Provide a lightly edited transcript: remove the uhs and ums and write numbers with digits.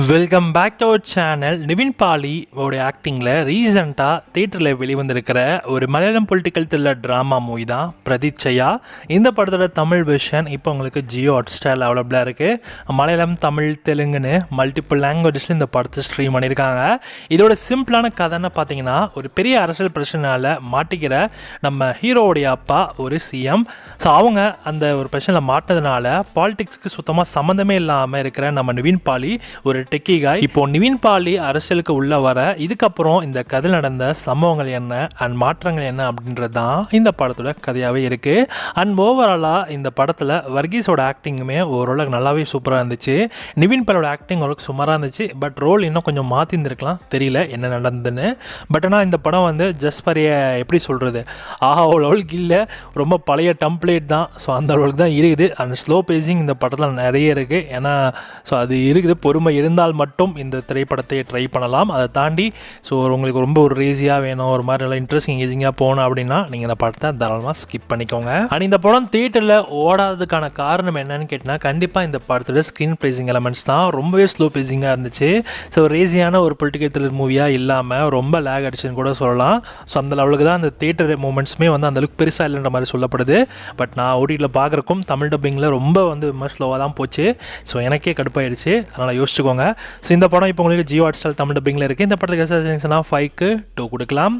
Welcome back to our channel. Nivin Pauly உடைய ஆக்டிங்கில் ரீசெண்டாக தியேட்டரில் வெளிவந்திருக்கிற ஒரு Malayalam political thriller drama movie தான் பிரதீட்சையா. இந்த படத்தோட தமிழ் வெர்ஷன் இப்போ உங்களுக்கு ஜியோ ஹாட்ஸ்டாரில் அவைலபிளாக இருக்குது. மலையாளம், தமிழ், தெலுங்குன்னு மல்டிபிள் லாங்குவேஜஸில் இந்த படத்தை ஸ்ட்ரீம் பண்ணியிருக்காங்க. இதோட சிம்பிளான கதைன்னு பார்த்தீங்கன்னா, ஒரு பெரிய அரசியல் பிரச்சனையால் மாட்டிக்கிற நம்ம ஹீரோவுடைய அப்பா ஒரு சிஎம். ஸோ அவங்க அந்த ஒரு பிரச்சனையில் மாட்டினதுனால பாலிடிக்ஸ்க்கு சுத்தமாக சம்மந்தமே இல்லாமல் இருக்கிற நம்ம நிவின் பாலி ஒரு டெக்கி காய். இப்போ நிவின் பாலி அரசியலுக்கு உள்ள வர இதுக்கப்புறம் இந்த கதையில் நடந்த சம்பவங்கள் என்ன அண்ட் மாற்றங்கள் என்ன அப்படின்றது தான் இந்த படத்தோட கதையாகவே இருக்கு. அண்ட் ஓவராலாக இந்த படத்தில் வர்கீஸோட ஆக்டிங்குமே ஓரளவுக்கு நல்லாவே சூப்பராக இருந்துச்சு. நிவின் பாலியோட ஆக்டிங் ஓரளவுக்கு சுமாராக இருந்துச்சு. பட் ரோல் இன்னும் கொஞ்சம் மாற்றிருந்துருக்கலாம், தெரியல என்ன நடந்ததுன்னு. பட் ஆனால் இந்த படம் வந்து ஜஸ்ட் ஃபார் எப்படி சொல்கிறது, அளவுக்கு இல்லை, ரொம்ப பழைய டம்ப்ளேட் தான். ஸோ அந்த அளவுக்கு தான் இருக்குது. அண்ட் ஸ்லோ பேசிங் இந்த படத்தில் நிறைய இருக்குது. ஏன்னா ஸோ அது இருக்குது, பொறுமை இருந்தால் மட்டும் இந்த திரைப்படத்தை ட்ரை பண்ணலாம். அதை தாண்டி ஸோ உங்களுக்கு ரொம்ப ஒரு ரேசியாக வேணும், ஒரு மாதிரி நல்லா இன்ட்ரெஸ்டிங் எங்கேஜிங்காக போகணும் அப்படின்னா நீங்கள் இந்த படத்தை தாராளமாக ஸ்கிப் பண்ணிக்கோங்க. அண்ட் இந்த படம் தியேட்டரில் ஓடாததுக்கான காரணம் என்னன்னு கேட்டால், கண்டிப்பாக இந்த படத்தோட ஸ்க்ரீன் ப்ளேசிங் எலமெண்ட்ஸ் தான் ரொம்பவே ஸ்லோ பேசிங்காக இருந்துச்சு. ஸோ ரேசியான ஒரு பொலிட்டிக்கல் த்ரில்லர் மூவியாக இல்லாமல் ரொம்ப லேக் அடிச்சுன்னு கூட சொல்லலாம். ஸோ அந்த லெவலுக்கு தான் அந்த தியேட்டர் மூமெண்ட்ஸுமே வந்து அந்தளவுக்கு பெருசாக இல்லைன்ற மாதிரி சொல்லப்படுது. பட் நான் ஓடிடியில் பார்க்குறக்கும் தமிழ் டப்பிங்கில் ரொம்ப வந்து ரொம்ப ஸ்லோவாக தான் போச்சு. ஸோ எனக்கே கடுப்பாயிடுச்சு, அதனால் யோசிச்சுக்கோங்க. ஸோ இந்த படம் இப்போ உங்களுக்கு ஜியோ ஹாட்ஸ்டார் தமிழ் டப்பிங்கில் இருக்குது. இந்த படத்துக்கு 5க்கு 2 கொடுக்கலாம்.